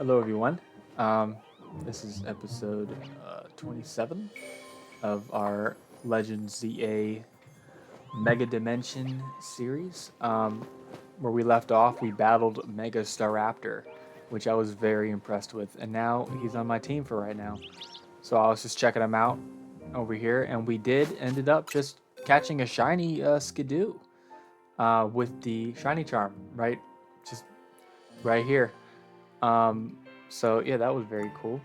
Hello, everyone. This is episode 27 of our Legends ZA Mega Dimension series. Where we left off, we battled Mega Staraptor, which I was very impressed with, and now he's on my team for right now. So I was just checking him out over here, and we ended up just catching a shiny Skidoo with the shiny charm, right? Just right here. Um, so yeah, that was very cool.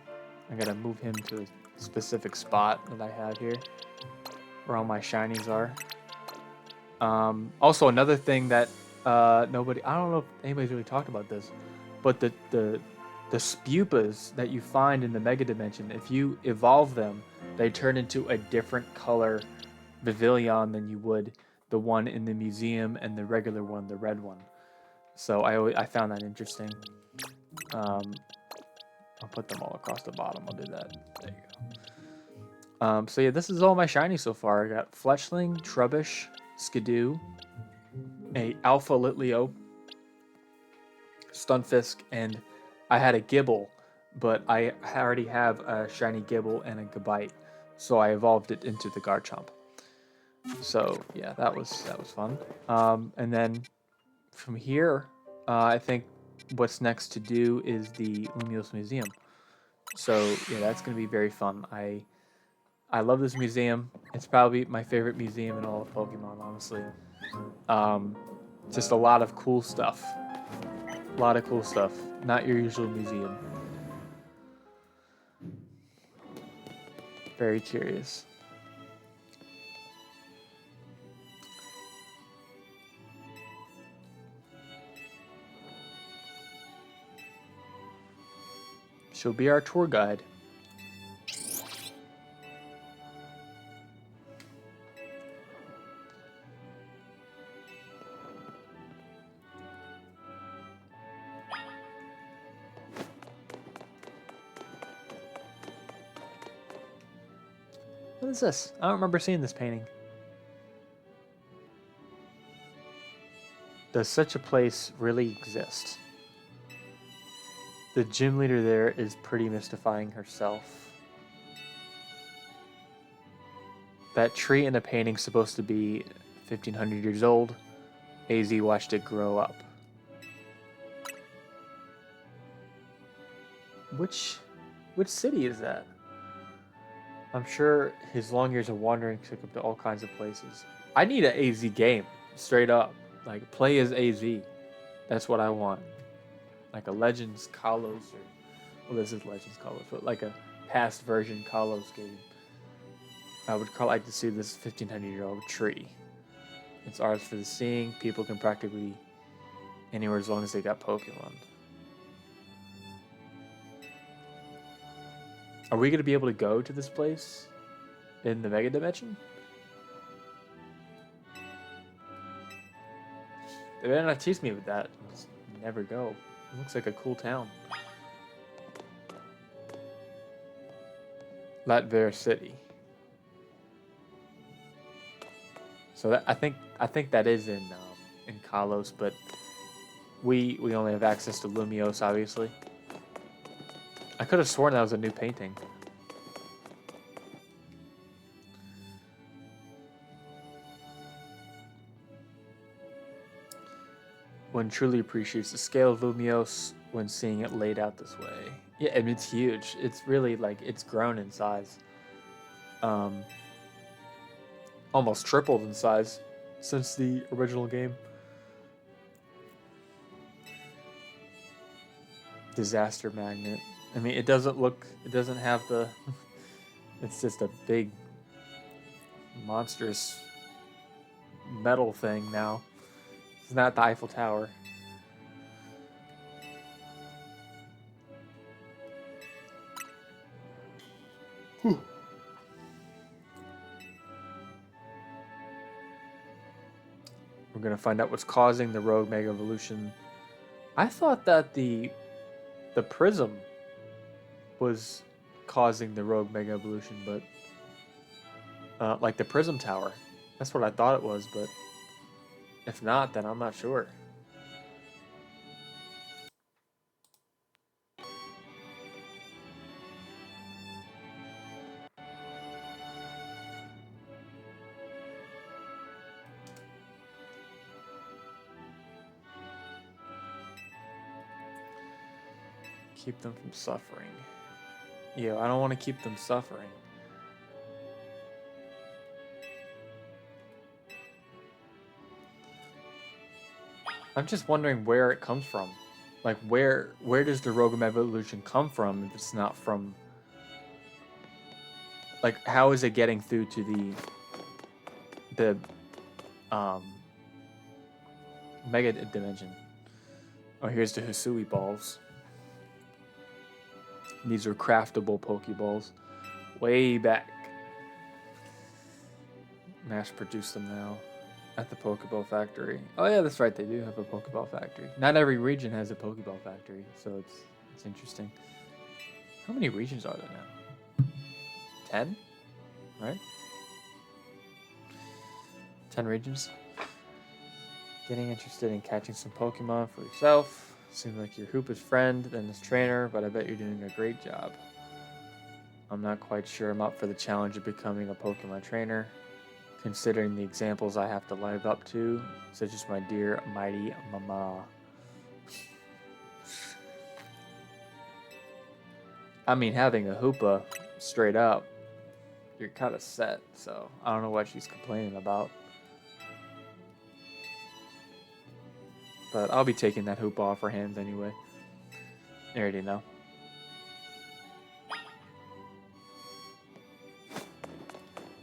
I gotta move him to a specific spot that I have here, where all my shinies are. Also, another thing that I don't know if anybody's really talked about this, but the spupas that you find in the Mega Dimension, if you evolve them, they turn into a different color Pavilion than you would the one in the museum and the regular one, the red one. So I found that interesting. Um, I'll put them all across the bottom. I'll do that. There you go. So yeah, this is all my shiny so far. I got Fletchling, Trubbish, Skidoo, a Alpha Litleo, Stunfisk, and I had a Gibble, but I already have a shiny Gibble and a Gabite, so I evolved it into the Garchomp. So yeah, that was fun. And then from here, I think what's next to do is the Lumiose Museum. So yeah, that's gonna be very fun. I love this museum. It's probably my favorite museum in all of Pokemon, honestly. Um, just a lot of cool stuff. A lot of cool stuff. Not your usual museum. Very curious. She'll be our tour guide. What is this? I don't remember seeing this painting. Does such a place really exist? The gym leader there is pretty mystifying herself. That tree in the painting's supposed to be 1500 years old. AZ watched it grow up. Which city is that? I'm sure his long years of wandering took him to all kinds of places. I need an AZ game, straight up. Like, play as AZ. That's what I want. Like a Legends Kalos, or well, this is Legends Kalos, but like a past version Kalos game. I would like to see this 1500-year-old tree. It's ours for the seeing. People can practically anywhere as long as they got Pokemon. Are we going to be able to go to this place in the Mega Dimension? They better not tease me with that. Just never go. It looks like a cool town. Latver City. So that, I think that is in Kalos, but we only have access to Lumiose, obviously. I could have sworn that was a new painting. One truly appreciates the scale of Lumiose when seeing it laid out this way. Yeah, I mean, it's huge. It's really like it's grown in size. Almost tripled in size since the original game. Disaster magnet. I mean, it doesn't have the, it's just a big, monstrous metal thing now. It's not the Eiffel Tower. Whew. We're gonna find out what's causing the Rogue Mega Evolution. I thought that the prism was causing the Rogue Mega Evolution, but like the Prism Tower. That's what I thought it was, but if not, then I'm not sure. Keep them from suffering. Yeah, I don't want to keep them suffering. I'm just wondering where it comes from. Like, where does the Rogam evolution come from if it's not from... Like, how is it getting through to the Mega Dimension? Oh, here's the Hisui balls. These are craftable Pokeballs. Way back. Mass produce them now at the Pokeball factory. Oh yeah, that's right. They do have a Pokeball factory. Not every region has a Pokeball factory, so it's interesting. How many regions are there now? 10, right? 10 regions. Getting interested in catching some Pokemon for yourself. Seems like you're Hoopa's friend, then his trainer, but I bet you're doing a great job. I'm not quite sure I'm up for the challenge of becoming a Pokemon trainer, considering the examples I have to live up to, such as my dear mighty mama. I mean, having a Hoopa straight up, you're kind of set, so I don't know what she's complaining about. But I'll be taking that Hoopa off her hands anyway. I already know.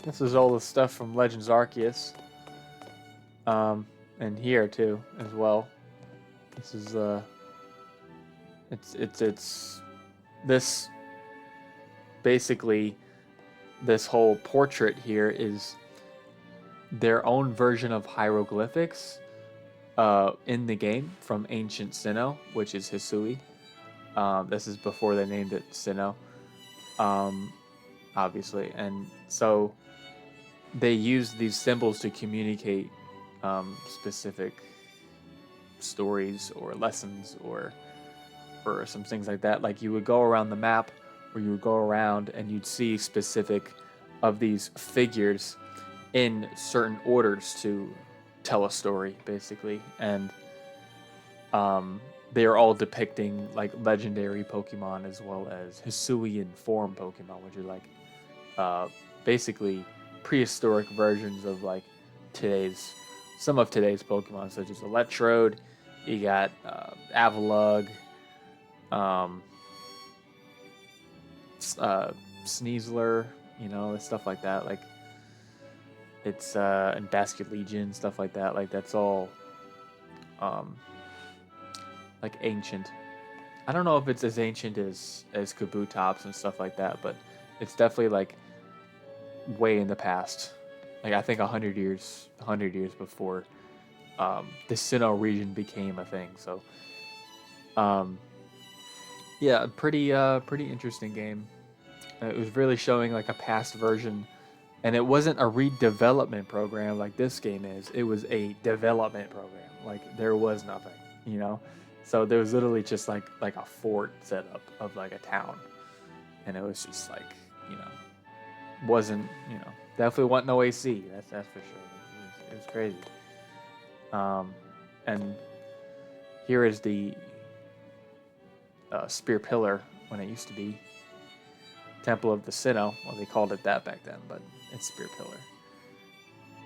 This is all the stuff from Legends Arceus. And here too, as well. This is it's this basically this whole portrait here is their own version of hieroglyphics in the game from ancient Sinnoh, which is Hisui. This is before they named it Sinnoh, obviously, and so they use these symbols to communicate specific stories or lessons or some things like that. Like you would go around the map, or you would go around and you'd see specific of these figures in certain orders to tell a story, basically, and they are all depicting like legendary Pokemon as well as Hisuian form Pokemon, which are like basically prehistoric versions of like some of today's Pokemon, such as Electrode. You got Avalugg, Sneasler, stuff like that. Like it's and Basculegion, stuff like that. Like that's all like ancient. I don't know if it's as ancient as Kabutops and stuff like that, but it's definitely like way in the past. Like I think 100 years before the Sinnoh region became a thing. So yeah, pretty interesting game. It was really showing like a past version, and it wasn't a redevelopment program like this game is. It was a development program. Like there was nothing, So there was literally just like a fort set up of like a town, and it was just like wasn't definitely wasn't no AC. That's for sure. It was crazy. And here is the Spear Pillar when it used to be Temple of the Sinnoh. Well, they called it that back then, but it's Spear Pillar.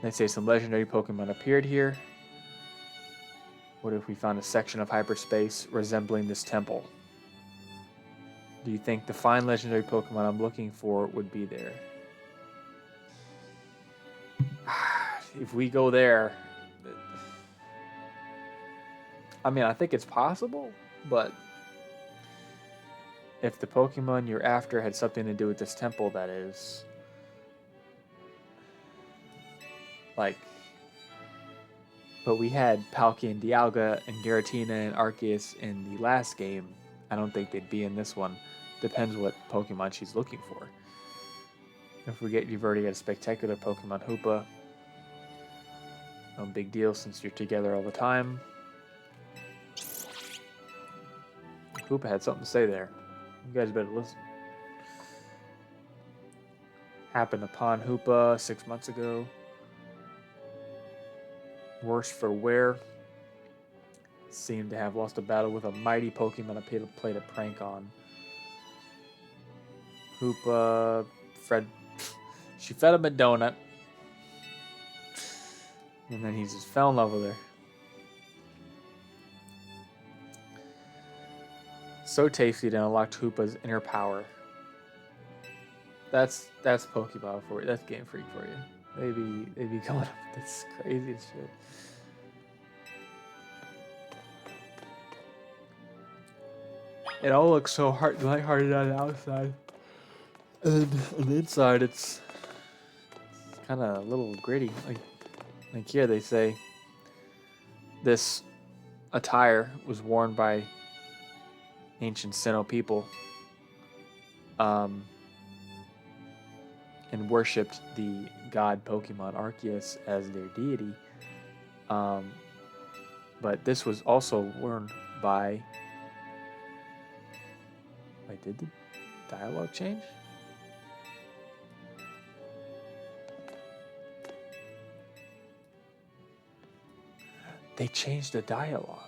They say some legendary Pokemon appeared here. What if we found a section of hyperspace resembling this temple? Do you think the fine legendary Pokemon I'm looking for would be there? If we go there, I mean, I think it's possible, but if the Pokemon you're after had something to do with this temple, that is, like, but we had Palkia and Dialga and Giratina and Arceus in the last game. I don't think they'd be in this one. Depends what Pokemon she's looking for. Don't forget you've already got a spectacular Pokemon Hoopa. No big deal since you're together all the time. Hoopa had something to say there. You guys better listen. Happened upon Hoopa 6 months ago. Worse for wear. seemed to have lost a battle with a mighty Pokemon I played a prank on. Hoopa, Fred, she fed him a donut, and then he just fell in love with her. So tasty to unlock Hoopa's inner power. That's Pokeball for you. That's Game Freak for you. They be coming up with this crazy shit. It all looks so lighthearted on the outside, and on the inside, it's kind of a little gritty. Like here, they say this attire was worn by ancient Sinnoh people, and worshipped the god Pokemon Arceus as their deity. But this was also worn by. Wait, did the dialogue change? They changed the dialogue.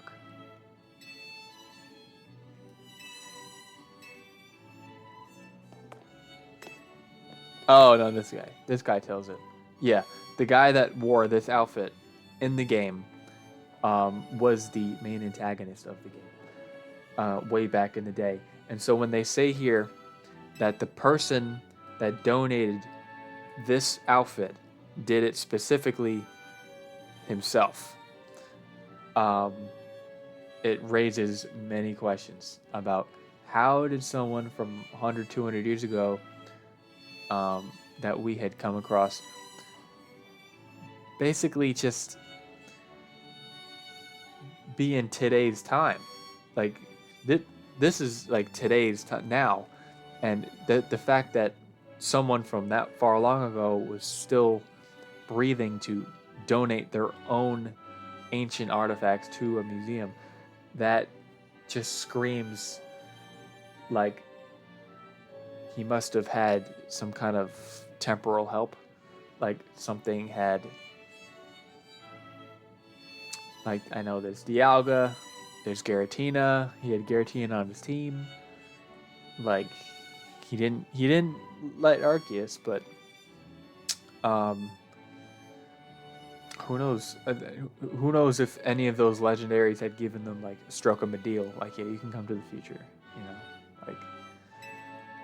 Oh, no, this guy. This guy tells it. Yeah, the guy that wore this outfit in the game was the main antagonist of the game way back in the day. And so when they say here that the person that donated this outfit did it specifically himself, it raises many questions about how did someone from 100, 200 years ago that we had come across basically just be in today's time. Like, this is like today's time now. And the fact that someone from that far long ago was still breathing to donate their own ancient artifacts to a museum, that just screams like he must have had some kind of temporal help. Like something had, like, I know there's Dialga, there's Giratina. He had Giratina on his team. Like, he didn't let Arceus, but who knows? Who knows if any of those legendaries had given them like struck them a deal, like, yeah, you can come to the future, you know? Like,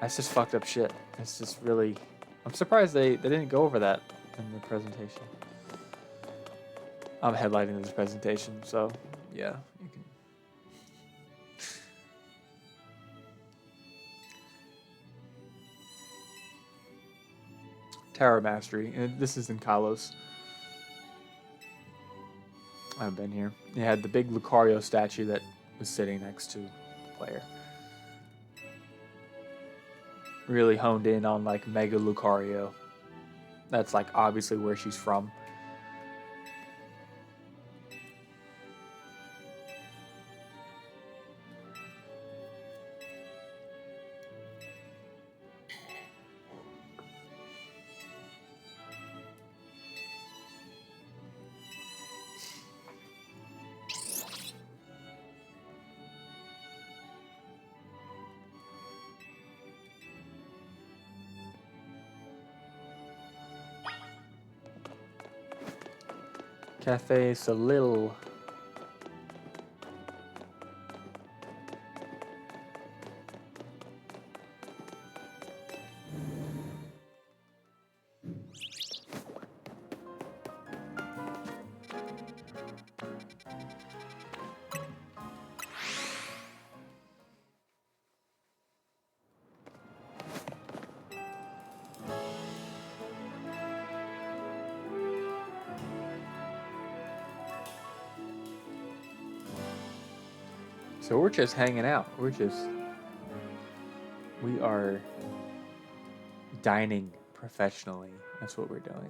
that's just fucked up shit. It's just really, I'm surprised they didn't go over that in the presentation. I'm headlighting this presentation, so yeah, you can. Tower Mastery, and this is in Kalos. I've been here. They had the big Lucario statue that was sitting next to the player. Really honed in on like Mega Lucario. That's like obviously where she's from. Cafe Solil. So we're just hanging out. We are dining professionally. That's what we're doing.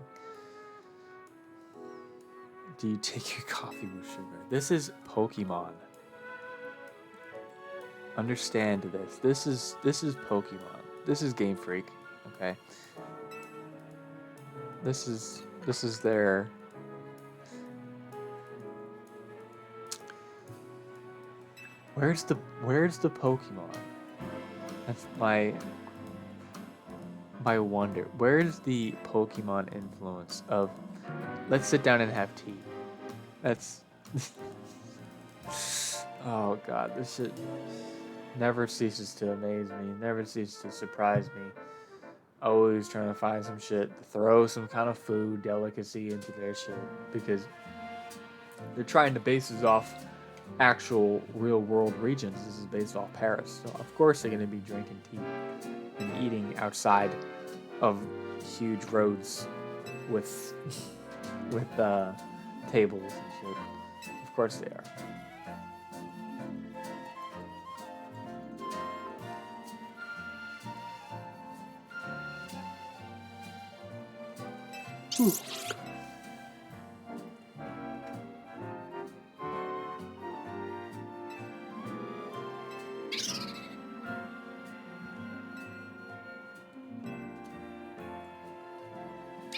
Do you take your coffee with sugar? This is Pokemon. Understand this. This is Pokemon. This is Game Freak. Okay. This is their Where's the Pokemon? That's my wonder. Where's the Pokemon influence of let's sit down and have tea? That's oh god, this shit never ceases to amaze me, never ceases to surprise me. Always trying to find some shit, throw some kind of food delicacy into their shit because they're trying to base this off actual real world regions. This is based off Paris, so of course they're gonna be drinking tea and eating outside of huge roads with tables and shit. Of course they are. Ooh.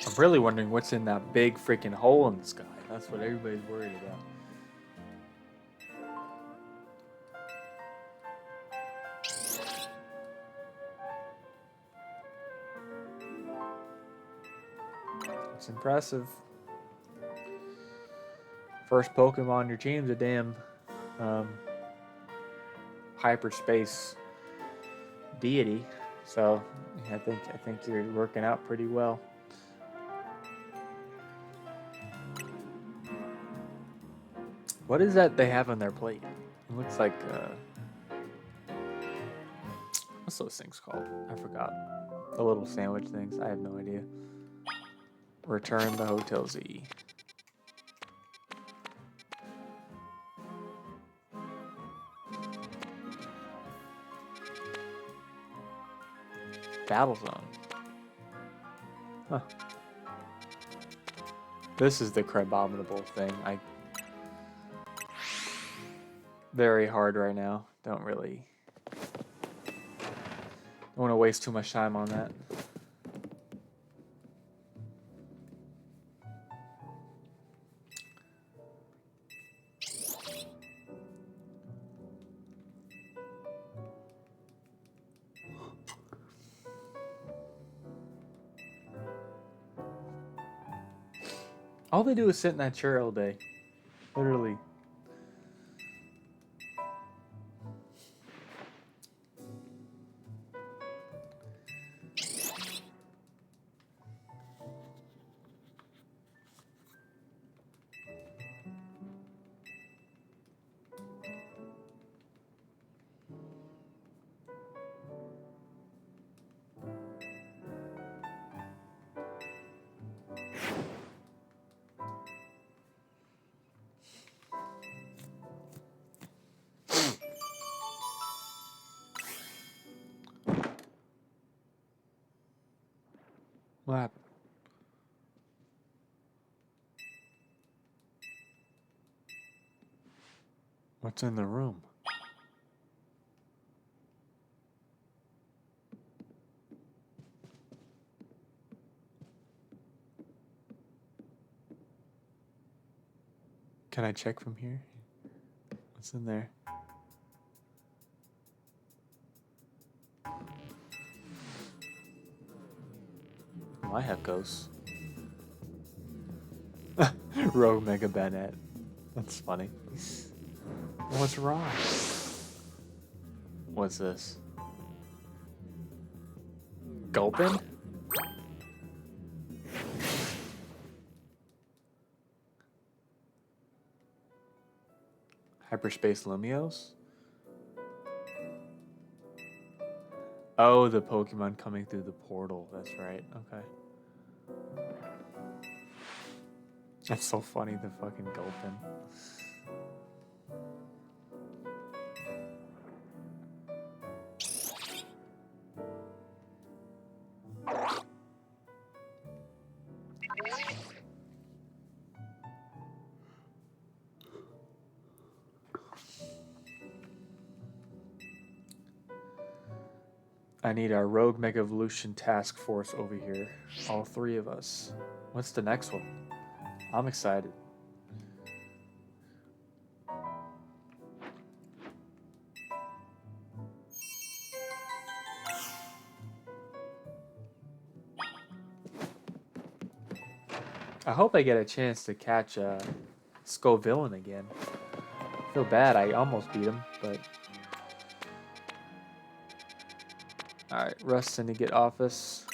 I'm really wondering what's in that big freaking hole in the sky. That's what everybody's worried about. It's impressive. First Pokemon on your team's a damn hyperspace deity. So I think you're working out pretty well. What is that they have on their plate? It looks like what's those things called? I forgot. The little sandwich things. I have no idea. Return the Hotel Z. Battle Zone. Huh. This is the Crabominable thing. Very hard right now. Don't want to waste too much time on that. All they do is sit in that chair all day. Literally. What happened? What's in the room? Can I check from here? What's in there? Oh, I have ghosts. Rogue Mega Bennett. That's funny. What's wrong? What's this? Gulpin? Hyperspace Lumios? Oh, the Pokemon coming through the portal. That's right. Okay. That's so funny, the fucking Gulpin. I need our Rogue Mega Evolution Task Force over here. All three of us. What's the next one? I'm excited. I hope I get a chance to catch Scovillain again. I feel bad, I almost beat him, but... Alright, Russ Syndicate Office.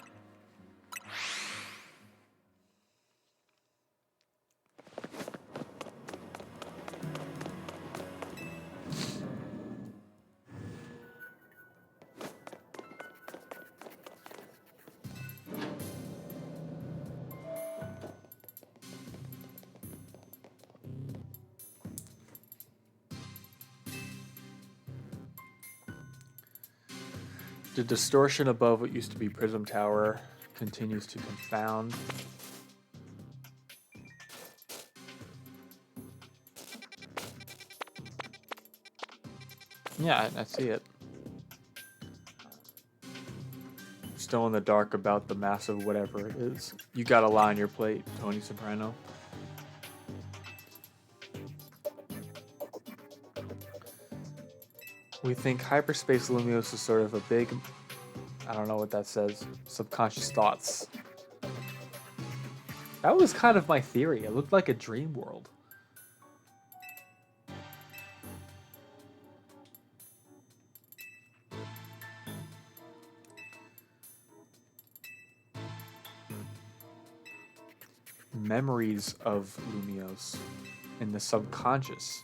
The distortion above what used to be Prism Tower continues to confound. Yeah, I see it. Still in the dark about the massive whatever it is. You got a lot on your plate, Tony Soprano. We think hyperspace Lumios is sort of a big, I don't know what that says, subconscious thoughts. That was kind of my theory. It looked like a dream world. Memories of Lumios in the subconscious.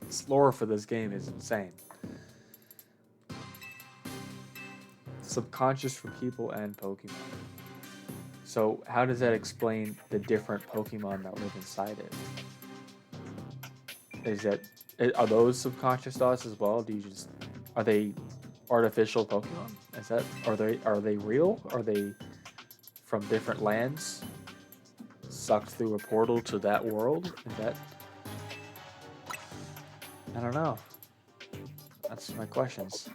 This lore for this game is insane. Subconscious for people and Pokemon. So how does that explain the different Pokemon that live inside it? Are those subconscious thoughts as well? Are they artificial Pokemon? Are they real? Are they from different lands? Sucked through a portal to that world? I don't know. That's my questions.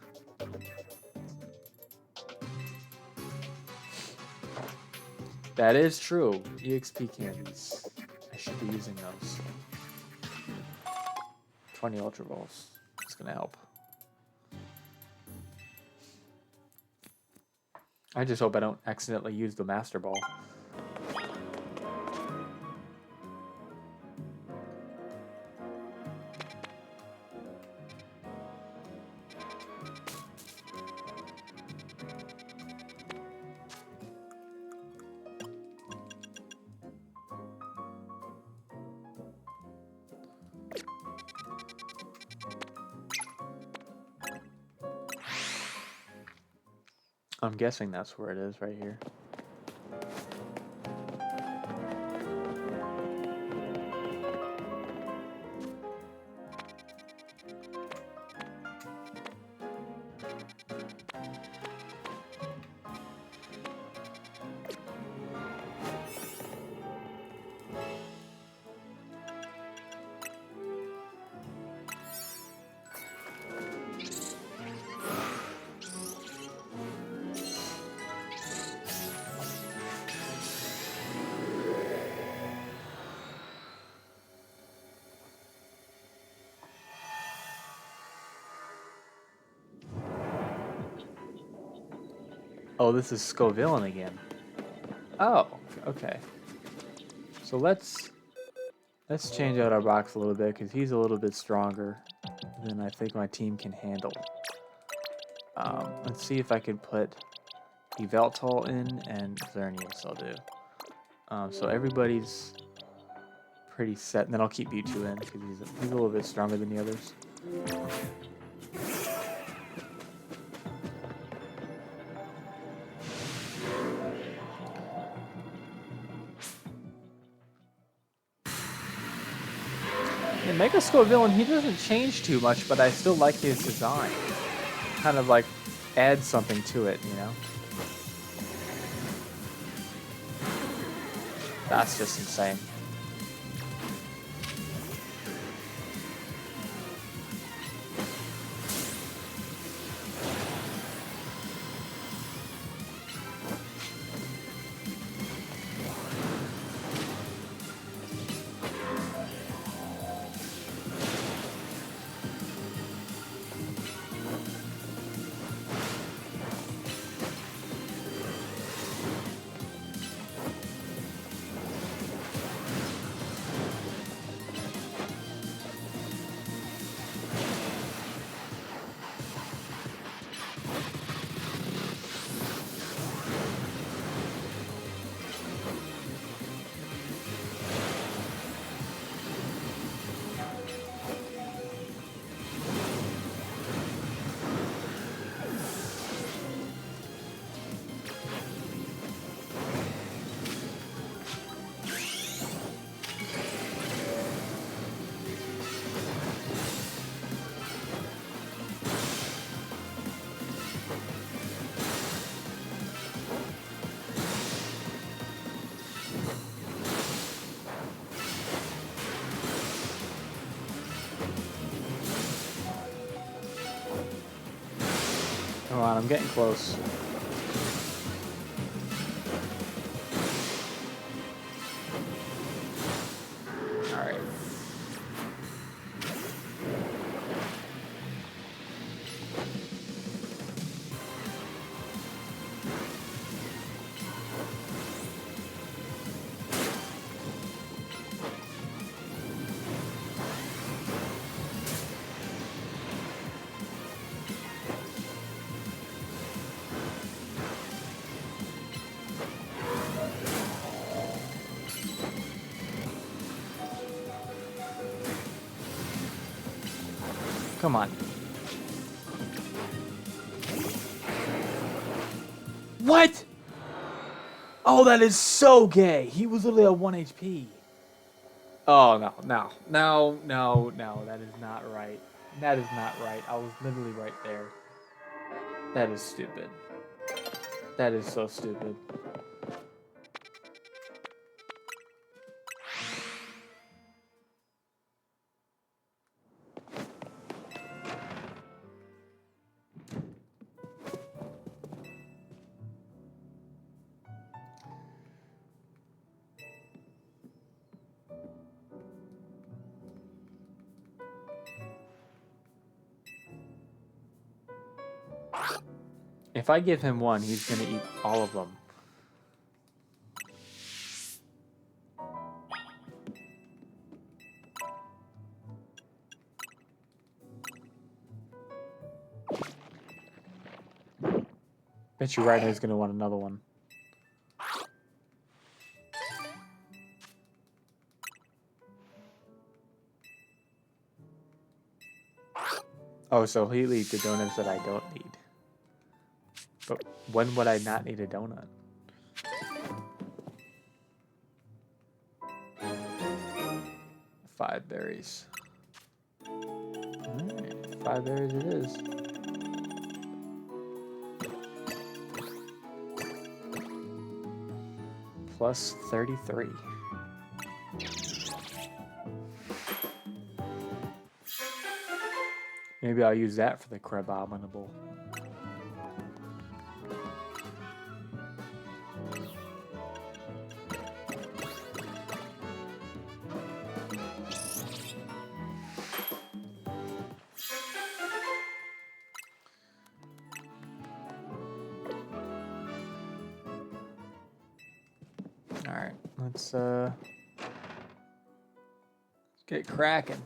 That is true. EXP candies. I should be using those. 20 Ultra Balls. It's gonna help. I just hope I don't accidentally use the Master Ball. I'm guessing that's where it is, right here. Oh, this is Scovillain again. Oh, okay. So let's change out our box a little bit because he's a little bit stronger than I think my team can handle. Let's see if I can put Yveltal in and Xerneas I'll do. So everybody's pretty set, and then I'll keep Mewtwo in because he's a little bit stronger than the others. And Mega Scovillain, he doesn't change too much, but I still like his design. Kind of like adds something to it, you know? That's just insane. on, I'm getting close. Alright. Come on. What? Oh, that is so gay. He was literally at 1 HP. Oh, no, no, no, no, no. That is not right. That is not right. I was literally right there. That is stupid. That is so stupid. If I give him one, he's gonna eat all of them. Bet you right now he's gonna want another one. Oh, so he'll eat the donuts that I don't need. But when would I not need a donut? Five berries. Alright, 5 berries it is. Plus 33. Maybe I'll use that for the Crabominable. Alright, let's get cracking.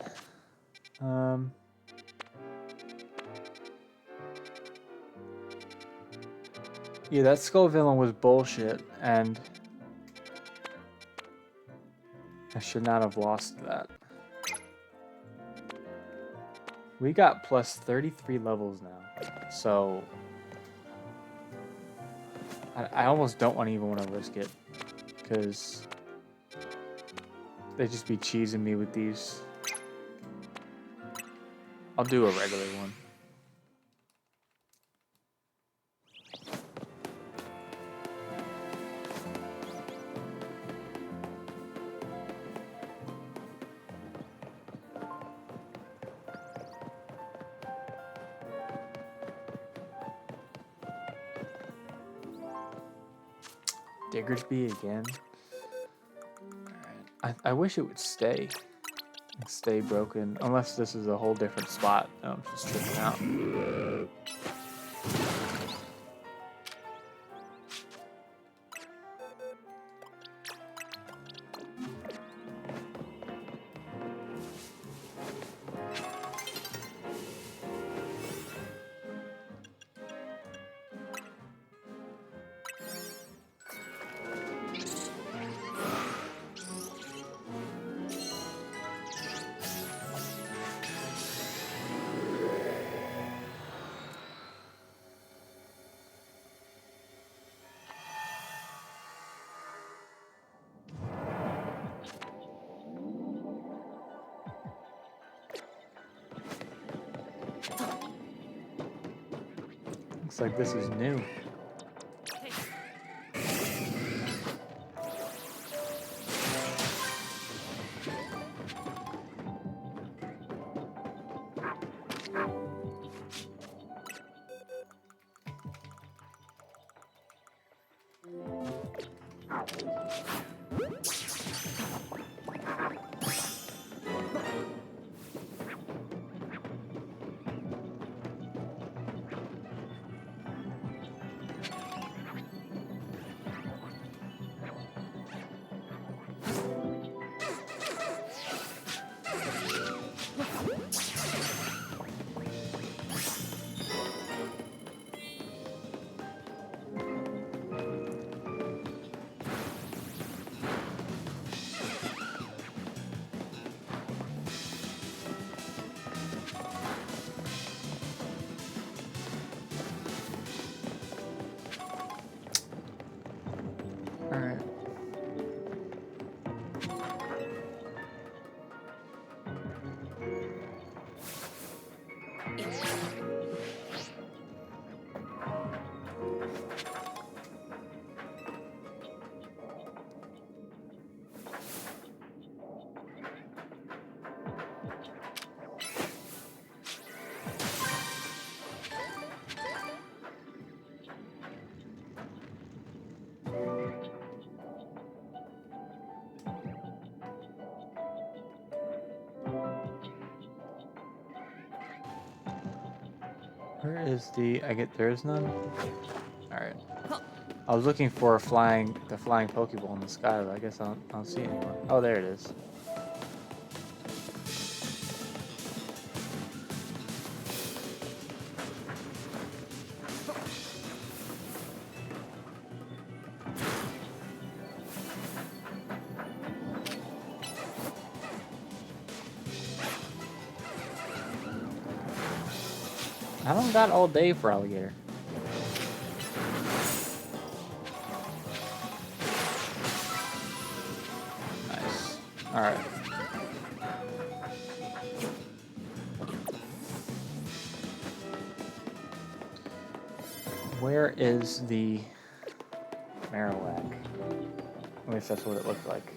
Yeah, that skull villain was bullshit, and I should not have lost that. We got plus 33 levels now, so I almost don't even want to risk it, because they just be cheesing me with these. I'll do a regular one. Diggersby again. Alright. I wish it would stay broken, unless this is a whole different spot. Oh, I'm just tripping out. Looks like this is new. Where is the? There's none. All right. I was looking for the flying Pokeball in the sky, but I guess I don't see it anymore. Oh, there it is. I don't got all day for alligator. Nice. All right. Where is the Marowak? At least that's what it looked like.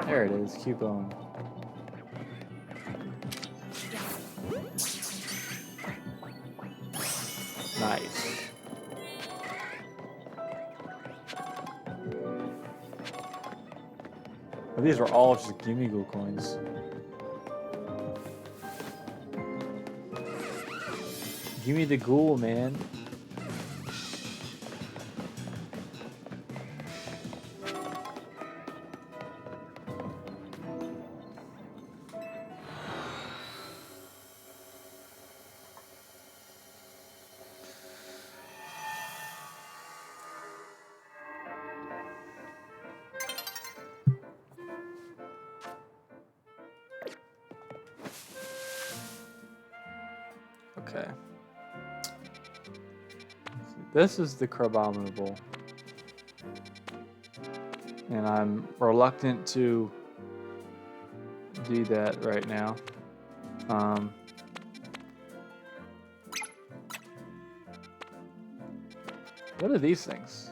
There it is, Cubone. Nice. Well, these were all just Gimme Ghoul coins. Give me the ghoul, man. Okay. This is the Crabominable. And I'm reluctant to do that right now. What are these things?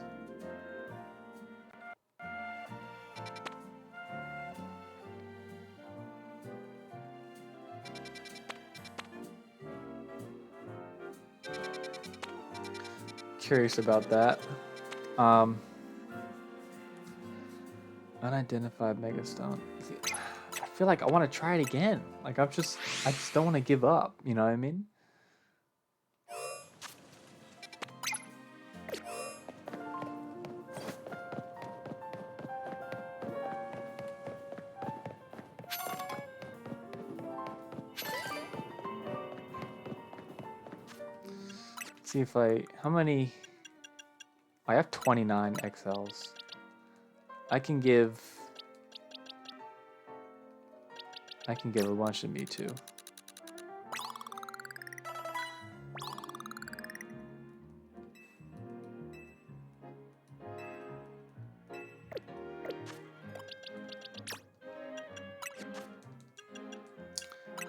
Curious about that. Unidentified Megastone. I feel like I want to try it again. Like I just don't want to give up. You know what I mean? Let's see if how many? I have 29 XLs. I can give a bunch to Mewtwo.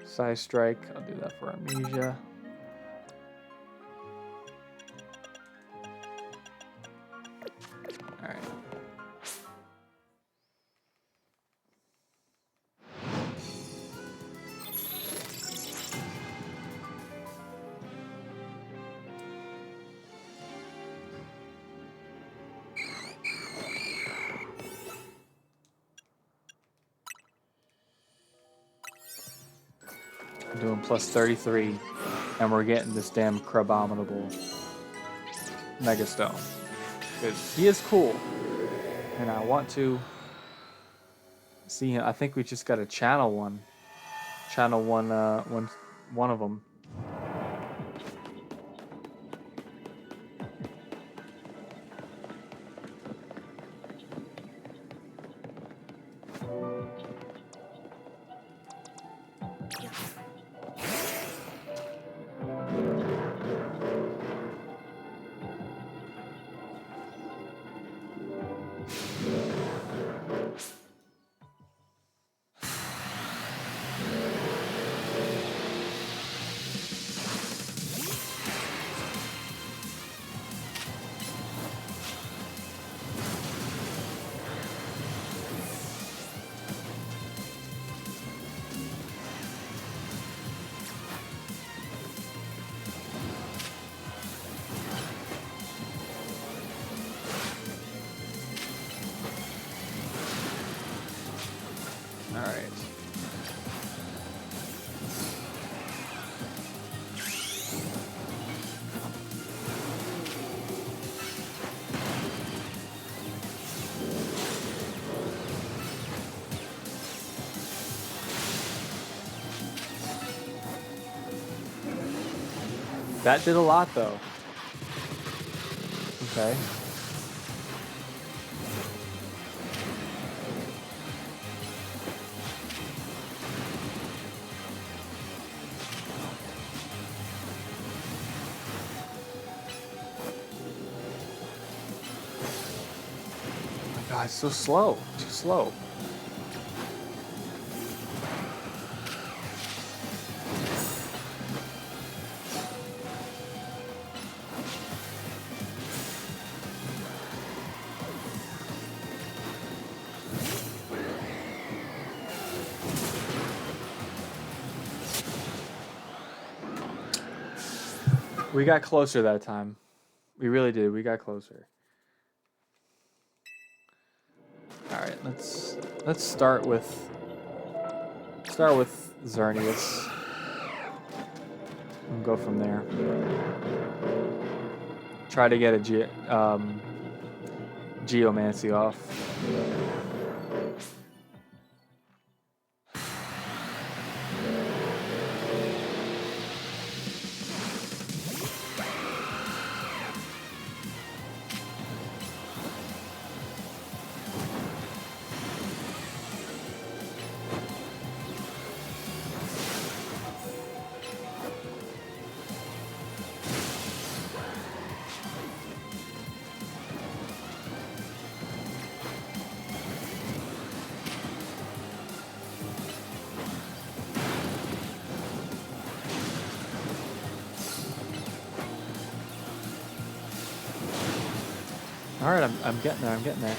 Size Strike, I'll do that for Amnesia. Alright. doing plus 33, and we're getting this damn Crabominable Megastone. Because he is cool, and I want to see him. I think we just got to channel one. Channel one of them. Alright. That did a lot, though. Okay. Oh my God, it's so slow. Too slow. We got closer that time. We really did. We got closer. All right, let's start with Xerneas and go from there. Try to get a Geomancy off. All right, I'm getting there. I'm getting there.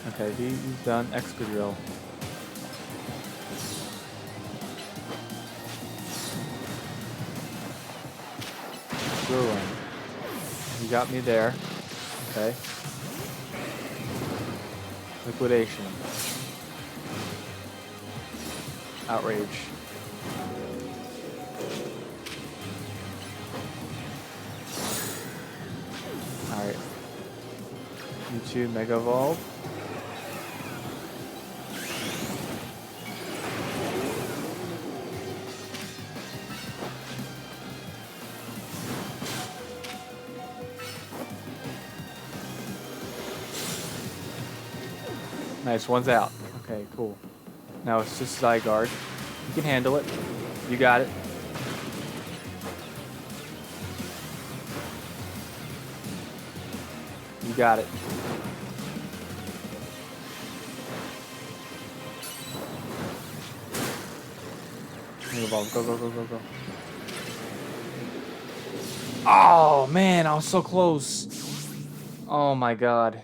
Okay, he's done. Excadrill. Ruin. You got me there. Okay. Liquidation. Outrage. Alright. You two Mega Evolve. Nice, one's out. Okay, cool. Now it's just Zygarde. You can handle it. You got it. You got it. Evolve. Go, go, go, go, go. Oh man, I was so close. Oh my god.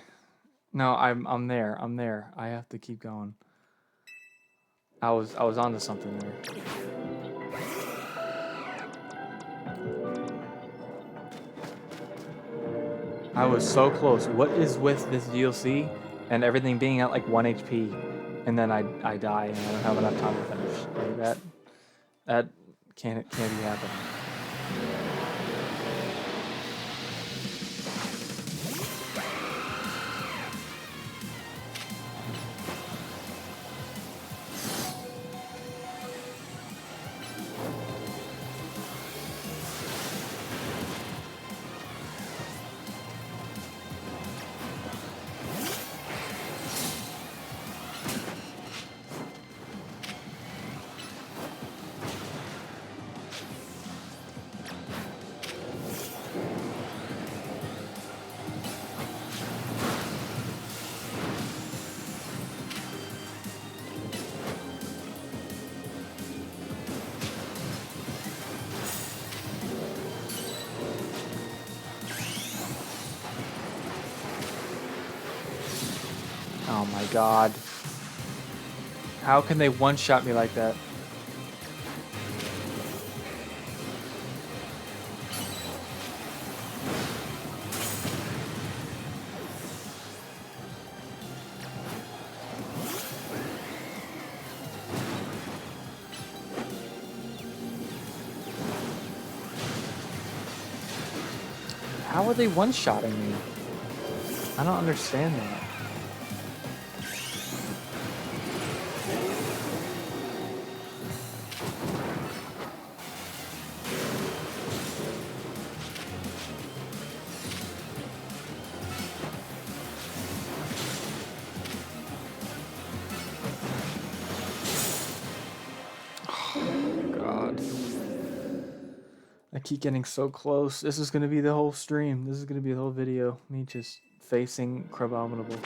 No, I'm there. I'm there. I have to keep going. I was onto something there. I was so close. What is with this DLC and everything being at like 1 HP, and then I die and I don't have enough time to finish. Like Can't be happening. Oh my god. How can they one-shot me like that? How are they one-shotting me? I don't understand that. God. I keep getting so close. This is gonna be the whole stream. This is gonna be the whole video. Me just facing Crabominable.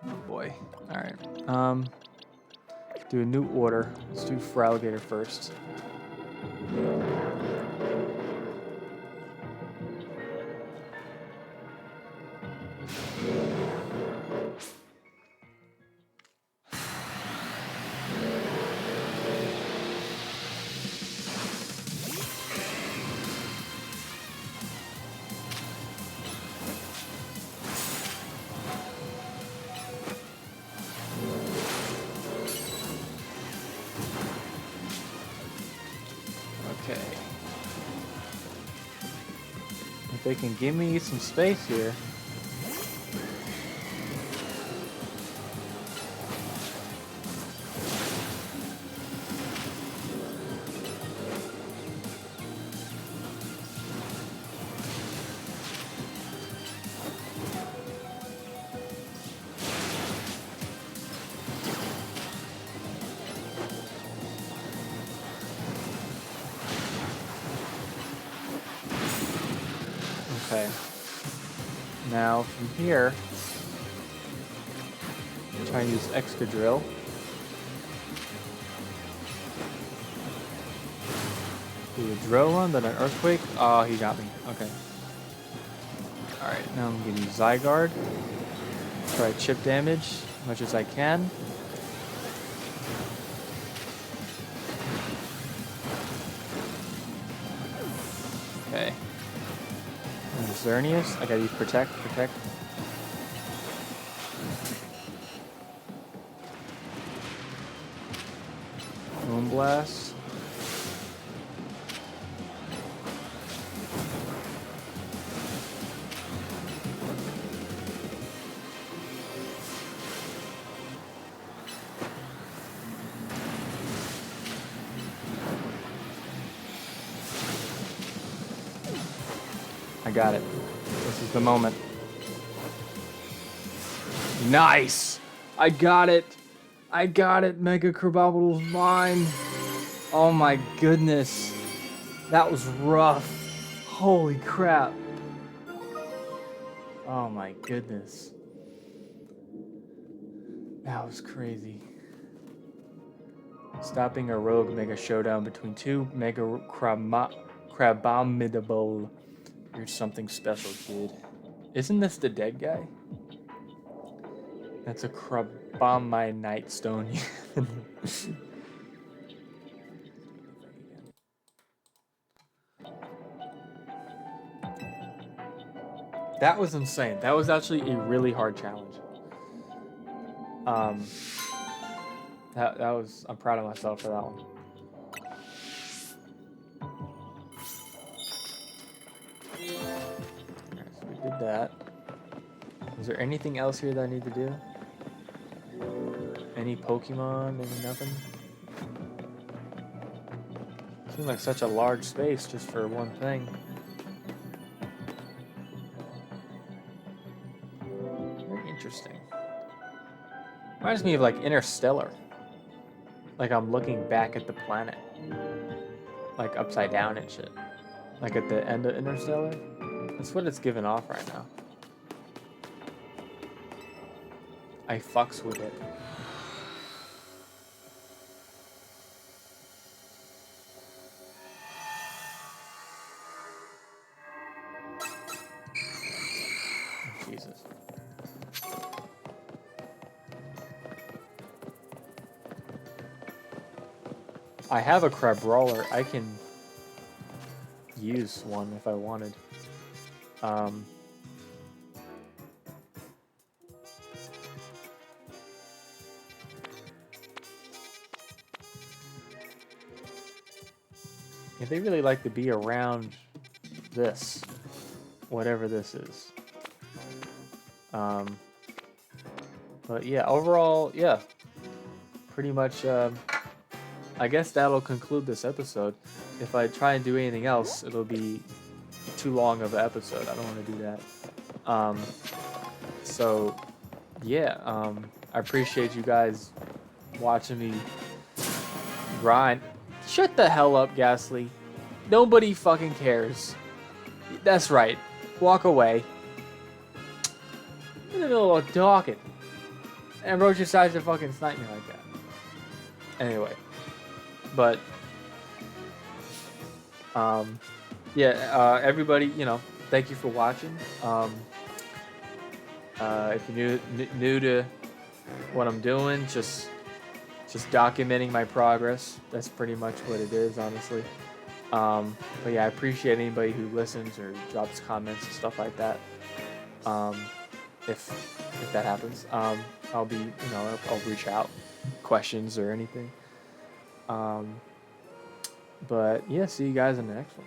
Oh boy. Alright. Do a new order. Let's do Fraligator first. Okay. If they can give me some space here. Okay. Now from here, try and use Excadrill. Do a drill run, then an earthquake. Oh, he got me. Okay. Alright, now I'm gonna use Zygarde. Try chip damage as much as I can. Okay. And Xerneas. I gotta use Protect. Moonblast. I got it. This is the moment. Nice! I got it! I got it! Mega Crabominable's mine! Oh my goodness. That was rough. Holy crap. Oh my goodness. That was crazy. Stopping a rogue mega showdown between two Mega Crabominable. You're something special, kid. Isn't this the dead guy? That's a Crabominable stone. That was insane. That was actually a really hard challenge. That was, I'm proud of myself for that one. Alright, so we did that. Is there anything else here that I need to do? Any Pokemon? Any nothing? Seems like such a large space just for one thing. Very interesting. Reminds me of like Interstellar. Like I'm looking back at the planet. Like upside down and shit. Like at the end of Interstellar. That's what it's giving off right now. I fucks with it. Oh, Jesus. I have a Crabrawler. I can use one if I wanted. Yeah, they really like to be around this, whatever this is. But yeah, overall, yeah, pretty much. I guess that'll conclude this episode. If I try and do anything else, it'll be too long of an episode. I don't want to do that. So yeah, I appreciate you guys watching me grind. Shut the hell up, Ghastly. Nobody fucking cares. That's right. Walk away. In the middle of talking. And Roach decides to fucking snipe me like that. Anyway. But, yeah, everybody, you know, thank you for watching. If you're new to what I'm doing, just documenting my progress. That's pretty much what it is, honestly. But yeah, I appreciate anybody who listens or drops comments and stuff like that. If that happens, I'll be, you know, I'll reach out, questions or anything. But yeah, see you guys in the next one.